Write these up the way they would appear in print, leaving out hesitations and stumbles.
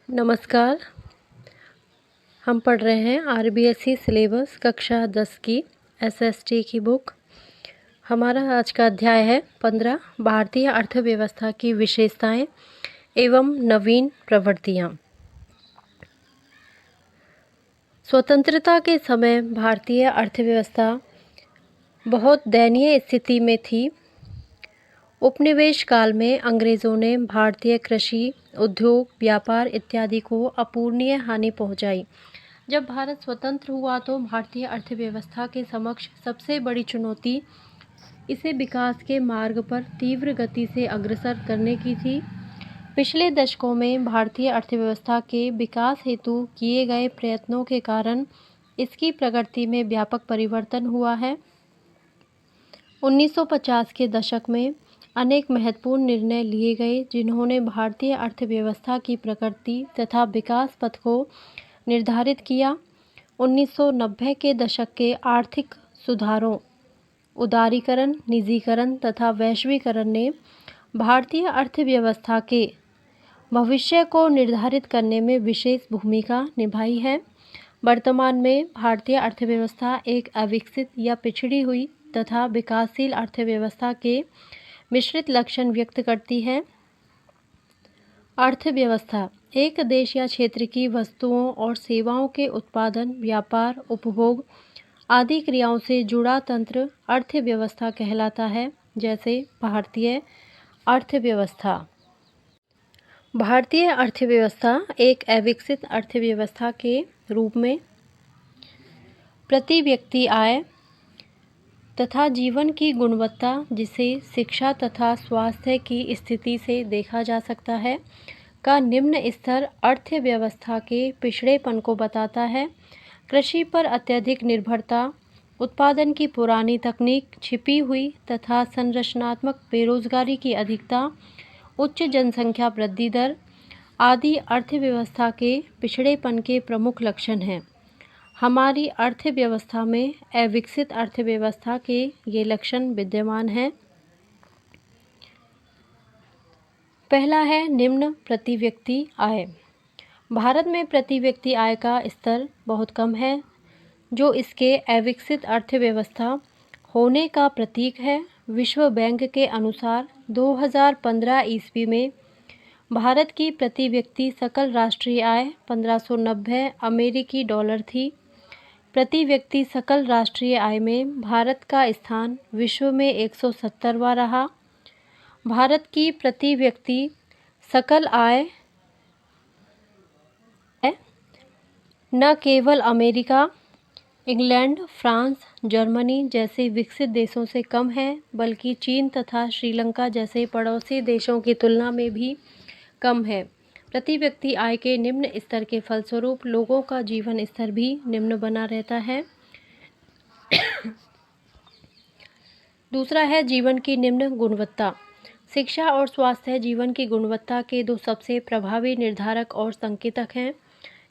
नमस्कार। हम पढ़ रहे हैं आरबीएसई सिलेबस कक्षा 10 की एसएसटी की बुक। हमारा आज का अध्याय है 15 भारतीय अर्थव्यवस्था की विशेषताएं एवं नवीन प्रवृत्तियां। स्वतंत्रता के समय भारतीय अर्थव्यवस्था बहुत दयनीय स्थिति में थी। उपनिवेश काल में अंग्रेज़ों ने भारतीय कृषि, उद्योग, व्यापार इत्यादि को अपूरणीय हानि पहुंचाई। जब भारत स्वतंत्र हुआ तो भारतीय अर्थव्यवस्था के समक्ष सबसे बड़ी चुनौती इसे विकास के मार्ग पर तीव्र गति से अग्रसर करने की थी। पिछले दशकों में भारतीय अर्थव्यवस्था के विकास हेतु किए गए प्रयत्नों के कारण इसकी प्रगति में व्यापक परिवर्तन हुआ है। 1950 के दशक में अनेक महत्वपूर्ण निर्णय लिए गए जिन्होंने भारतीय अर्थव्यवस्था की प्रगति तथा विकास पथ को निर्धारित किया। 1990 के दशक के आर्थिक सुधारों, उदारीकरण, निजीकरण तथा वैश्वीकरण ने भारतीय अर्थव्यवस्था के भविष्य को निर्धारित करने में विशेष भूमिका निभाई है। वर्तमान में भारतीय अर्थव्यवस्था एक अविकसित या पिछड़ी हुई तथा विकासशील अर्थव्यवस्था के मिश्रित लक्षण व्यक्त करती है। अर्थव्यवस्था एक देश या क्षेत्र की वस्तुओं और सेवाओं के उत्पादन, व्यापार, उपभोग आदि क्रियाओं से जुड़ा तंत्र अर्थव्यवस्था कहलाता है। जैसे भारतीय अर्थव्यवस्था। भारतीय अर्थव्यवस्था एक अविकसित अर्थव्यवस्था के रूप में प्रति व्यक्ति आय तथा जीवन की गुणवत्ता, जिसे शिक्षा तथा स्वास्थ्य की स्थिति से देखा जा सकता है, का निम्न स्तर अर्थव्यवस्था के पिछड़ेपन को बताता है। कृषि पर अत्यधिक निर्भरता, उत्पादन की पुरानी तकनीक, छिपी हुई तथा संरचनात्मक बेरोजगारी की अधिकता, उच्च जनसंख्या वृद्धि दर आदि अर्थव्यवस्था के पिछड़ेपन के प्रमुख लक्षण हैं। हमारी अर्थव्यवस्था में अविकसित अर्थव्यवस्था के ये लक्षण विद्यमान हैं। पहला है निम्न प्रति व्यक्ति आय। भारत में प्रति व्यक्ति आय का स्तर बहुत कम है, जो इसके अविकसित अर्थव्यवस्था होने का प्रतीक है। विश्व बैंक के अनुसार 2015 ईस्वी में भारत की प्रति व्यक्ति सकल राष्ट्रीय आय 1590 अमेरिकी डॉलर थी। प्रति व्यक्ति सकल राष्ट्रीय आय में भारत का स्थान विश्व में 170वां रहा। भारत की प्रति व्यक्ति सकल आय न केवल अमेरिका, इंग्लैंड, फ्रांस, जर्मनी जैसे विकसित देशों से कम है, बल्कि चीन तथा श्रीलंका जैसे पड़ोसी देशों की तुलना में भी कम है। प्रति व्यक्ति आय के निम्न स्तर के फलस्वरूप लोगों का जीवन स्तर भी निम्न बना रहता है। दूसरा है जीवन की निम्न गुणवत्ता। शिक्षा और स्वास्थ्य जीवन की गुणवत्ता के दो सबसे प्रभावी निर्धारक और संकेतक हैं।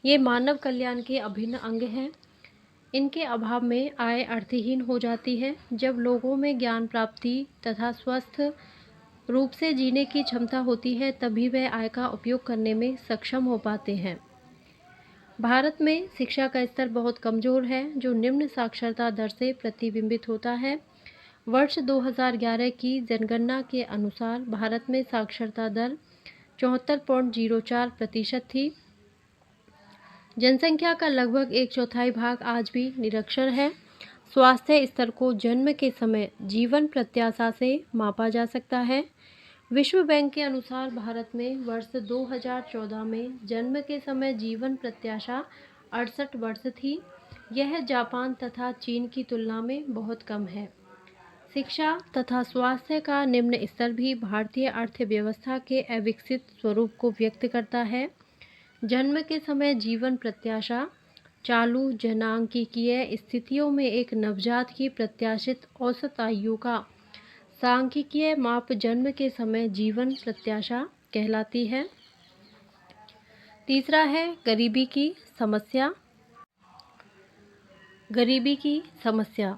ये मानव कल्याण के अभिन्न अंग हैं। इनके अभाव में आय अर्थहीन हो जाती है। जब लोगों में ज्ञान प्राप्ति तथा स्वस्थ रूप से जीने की क्षमता होती है, तभी वह आय का उपयोग करने में सक्षम हो पाते हैं। भारत में शिक्षा का स्तर बहुत कमज़ोर है, जो निम्न साक्षरता दर से प्रतिबिंबित होता है। वर्ष 2011 की जनगणना के अनुसार भारत में साक्षरता दर 74.04% थी। जनसंख्या का लगभग 1/4 भाग आज भी निरक्षर है। स्वास्थ्य स्तर को जन्म के समय जीवन प्रत्याशा से मापा जा सकता है। विश्व बैंक के अनुसार भारत में वर्ष 2014 में जन्म के समय जीवन प्रत्याशा 68 वर्ष थी। यह जापान तथा चीन की तुलना में बहुत कम है। शिक्षा तथा स्वास्थ्य का निम्न स्तर भी भारतीय अर्थव्यवस्था के अविकसित स्वरूप को व्यक्त करता है। जन्म के समय जीवन प्रत्याशा चालू जनांकीय स्थितियों में एक नवजात की प्रत्याशित औसत आयु का सांख्यिकीय माप जन्म के समय जीवन प्रत्याशा कहलाती है। तीसरा है गरीबी की समस्या। गरीबी की समस्या।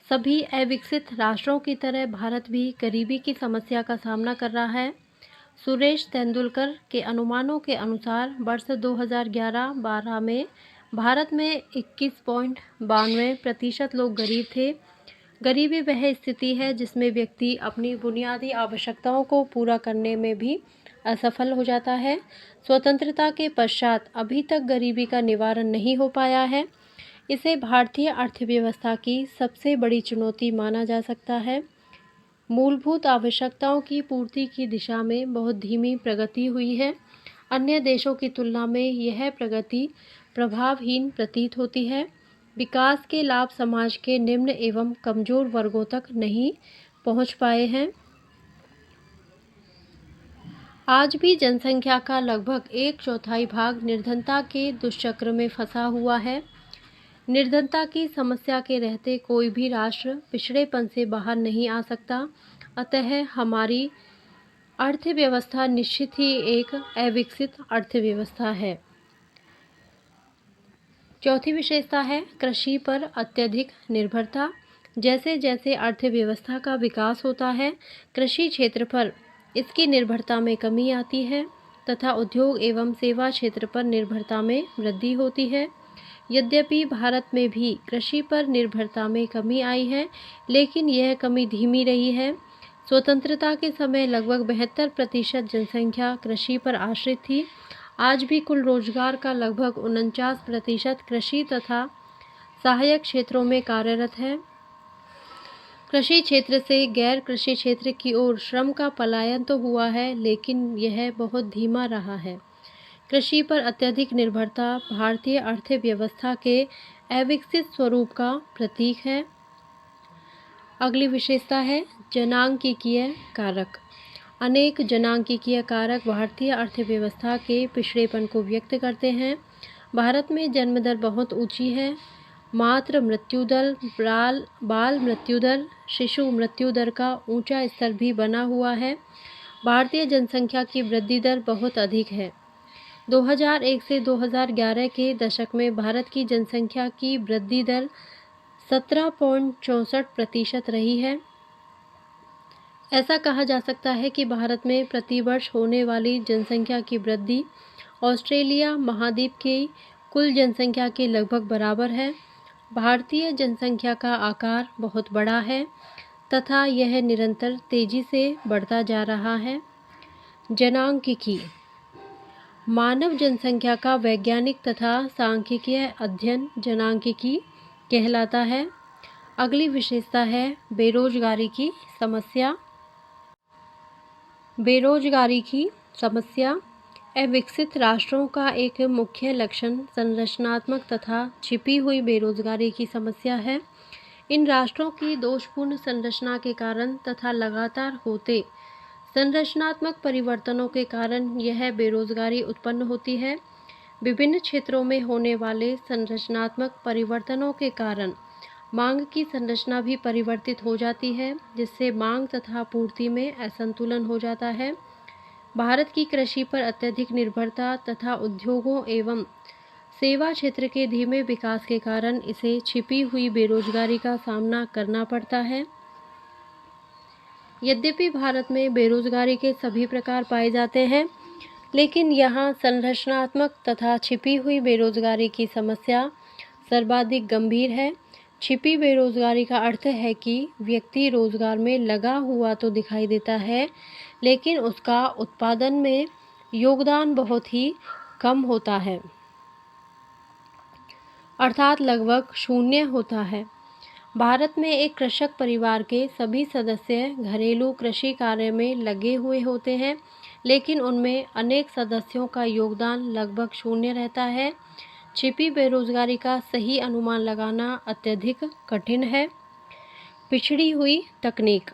सभी अविकसित राष्ट्रों की तरह भारत भी गरीबी की समस्या का सामना कर रहा है। सुरेश तेंदुलकर के अनुमानों के अनुसार वर्ष 2011-12 में भारत में 21.92% लोग गरीब थे। गरीबी वह स्थिति है जिसमें व्यक्ति अपनी बुनियादी आवश्यकताओं को पूरा करने में भी असफल हो जाता है। स्वतंत्रता के पश्चात अभी तक गरीबी का निवारण नहीं हो पाया है। इसे भारतीय अर्थव्यवस्था की सबसे बड़ी चुनौती माना जा सकता है। मूलभूत आवश्यकताओं की पूर्ति की दिशा में बहुत धीमी प्रगति हुई है। अन्य देशों की तुलना में यह प्रगति प्रभावहीन प्रतीत होती है। विकास के लाभ समाज के निम्न एवं कमजोर वर्गों तक नहीं पहुंच पाए हैं। आज भी जनसंख्या का लगभग 1/4 भाग निर्धनता के दुष्चक्र में फंसा हुआ है। निर्धनता की समस्या के रहते कोई भी राष्ट्र पिछड़ेपन से बाहर नहीं आ सकता। अतः हमारी अर्थव्यवस्था निश्चित ही एक अविकसित अर्थव्यवस्था है। चौथी विशेषता है कृषि पर अत्यधिक निर्भरता। जैसे जैसे अर्थव्यवस्था का विकास होता है, कृषि क्षेत्र पर इसकी निर्भरता में कमी आती है तथा उद्योग एवं सेवा क्षेत्र पर निर्भरता में वृद्धि होती है। यद्यपि भारत में भी कृषि पर निर्भरता में कमी आई है, लेकिन यह कमी धीमी रही है। स्वतंत्रता के समय लगभग 72% जनसंख्या कृषि पर आश्रित थी। आज भी कुल रोजगार का लगभग 49% कृषि तथा सहायक क्षेत्रों में कार्यरत है। कृषि क्षेत्र से गैर कृषि क्षेत्र की ओर श्रम का पलायन तो हुआ है, लेकिन यह बहुत धीमा रहा है। कृषि पर अत्यधिक निर्भरता भारतीय अर्थव्यवस्था के अविकसित स्वरूप का प्रतीक है। अगली विशेषता है जनांकीय कारक। अनेक जनांकीय कारक भारतीय अर्थव्यवस्था के पिछड़ेपन को व्यक्त करते हैं। भारत में जन्म दर बहुत ऊंची है। मातृ मृत्यु दर, बाल मृत्यु दर, शिशु मृत्यु दर का ऊंचा स्तर भी बना हुआ है। भारतीय जनसंख्या की वृद्धि दर बहुत अधिक है। 2001 से 2011 के दशक में भारत की जनसंख्या की वृद्धि दर 17.64% रही है। ऐसा कहा जा सकता है कि भारत में प्रतिवर्ष होने वाली जनसंख्या की वृद्धि ऑस्ट्रेलिया महाद्वीप की कुल जनसंख्या के लगभग बराबर है। भारतीय जनसंख्या का आकार बहुत बड़ा है तथा यह निरंतर तेजी से बढ़ता जा रहा है। जनांकिकी मानव जनसंख्या का वैज्ञानिक तथा सांख्यिकीय अध्ययन जनांकिकी कहलाता है। अगली विशेषता है बेरोजगारी की समस्या। बेरोजगारी की समस्या अविकसित राष्ट्रों का एक मुख्य लक्षण संरचनात्मक तथा छिपी हुई बेरोजगारी की समस्या है। इन राष्ट्रों की दोषपूर्ण संरचना के कारण तथा लगातार होते संरचनात्मक परिवर्तनों के कारण यह बेरोजगारी उत्पन्न होती है। विभिन्न क्षेत्रों में होने वाले संरचनात्मक परिवर्तनों के कारण मांग की संरचना भी परिवर्तित हो जाती है, जिससे मांग तथा पूर्ति में असंतुलन हो जाता है। भारत की कृषि पर अत्यधिक निर्भरता तथा उद्योगों एवं सेवा क्षेत्र के धीमे विकास के कारण इसे छिपी हुई बेरोजगारी का सामना करना पड़ता है। यद्यपि भारत में बेरोजगारी के सभी प्रकार पाए जाते हैं, लेकिन यहाँ संरचनात्मक तथा छिपी हुई बेरोजगारी की समस्या सर्वाधिक गंभीर है। छिपी बेरोजगारी का अर्थ है कि व्यक्ति रोजगार में लगा हुआ तो दिखाई देता है, लेकिन उसका उत्पादन में योगदान बहुत ही कम होता है, अर्थात लगभग शून्य होता है। भारत में एक कृषक परिवार के सभी सदस्य घरेलू कृषि कार्य में लगे हुए होते हैं, लेकिन उनमें अनेक सदस्यों का योगदान लगभग शून्य रहता है। छिपी बेरोजगारी का सही अनुमान लगाना अत्यधिक कठिन है। पिछड़ी हुई तकनीक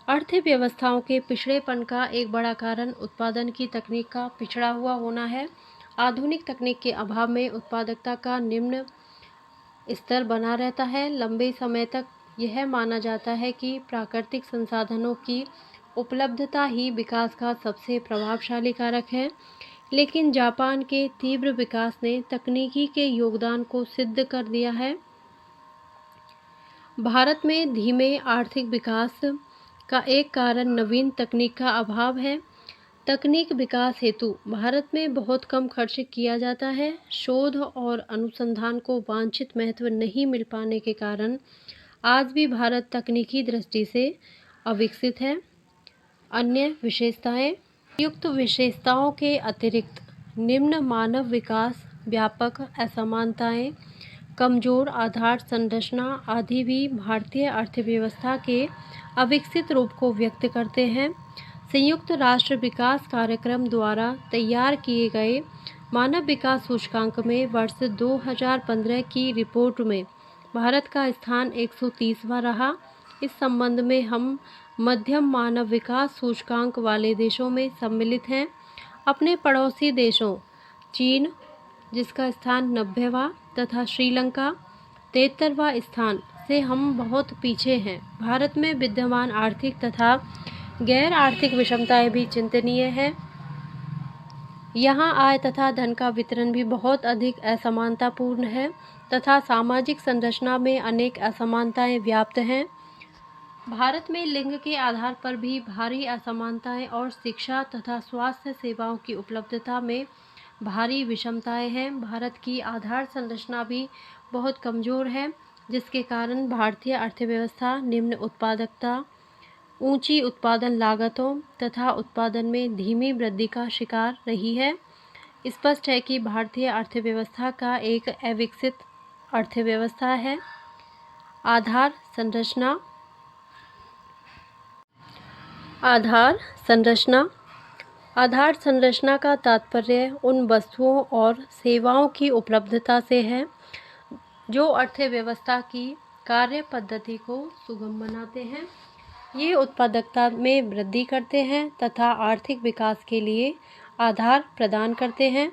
अर्थव्यवस्थाओं के पिछड़ेपन का एक बड़ा कारण उत्पादन की तकनीक का पिछड़ा हुआ होना है। आधुनिक तकनीक के अभाव में उत्पादकता का निम्न स्तर बना रहता है। लंबे समय तक यह माना जाता है कि प्राकृतिक संसाधनों की उपलब्धता ही विकास का सबसे प्रभावशाली कारक है, लेकिन जापान के तीव्र विकास ने तकनीकी के योगदान को सिद्ध कर दिया है। भारत में धीमे आर्थिक विकास का एक कारण नवीन तकनीक का अभाव है। तकनीक विकास हेतु भारत में बहुत कम खर्च किया जाता है। शोध और अनुसंधान को वांछित महत्व नहीं मिल पाने के कारण आज भी भारत तकनीकी दृष्टि से अविकसित है। अन्य विशेषताएं, युक्त विशेषताओं के अतिरिक्त निम्न मानव विकास, व्यापक असमानताएं, कमजोर आधार संरचना आदि भी भारतीय अर्थव्यवस्था के अविकसित रूप को व्यक्त करते हैं। संयुक्त राष्ट्र विकास कार्यक्रम द्वारा तैयार किए गए मानव विकास सूचकांक में वर्ष 2015 की रिपोर्ट में भारत का स्थान 130वां रहा। इस संबंध में हम मध्यम मानव विकास सूचकांक वाले देशों में सम्मिलित हैं। अपने पड़ोसी देशों चीन, जिसका स्थान 90वां, तथा श्रीलंका 73वां स्थान से हम बहुत पीछे हैं। भारत में विद्यमान आर्थिक तथा गैर आर्थिक विषमताएं भी चिंतनीय है। यहाँ आय तथा धन का वितरण भी बहुत अधिक असमानतापूर्ण है तथा सामाजिक संरचना में अनेक असमानताएं व्याप्त हैं। भारत में लिंग के आधार पर भी भारी असमानताएं और शिक्षा तथा स्वास्थ्य सेवाओं की उपलब्धता में भारी विषमताएं हैं। भारत की आधार संरचना भी बहुत कमज़ोर है, जिसके कारण भारतीय अर्थव्यवस्था निम्न उत्पादकता, ऊंची उत्पादन लागतों तथा उत्पादन में धीमी वृद्धि का शिकार रही है। स्पष्ट है कि भारतीय अर्थव्यवस्था का एक अविकसित अर्थव्यवस्था है। आधार संरचना आधार संरचना का तात्पर्य उन वस्तुओं और सेवाओं की उपलब्धता से है जो अर्थव्यवस्था की कार्य पद्धति को सुगम बनाते हैं। ये उत्पादकता में वृद्धि करते हैं तथा आर्थिक विकास के लिए आधार प्रदान करते हैं।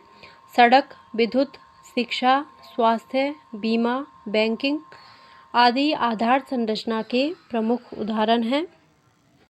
सड़क, विद्युत, शिक्षा, स्वास्थ्य, बीमा, बैंकिंग आदि आधार संरचना के प्रमुख उदाहरण हैं।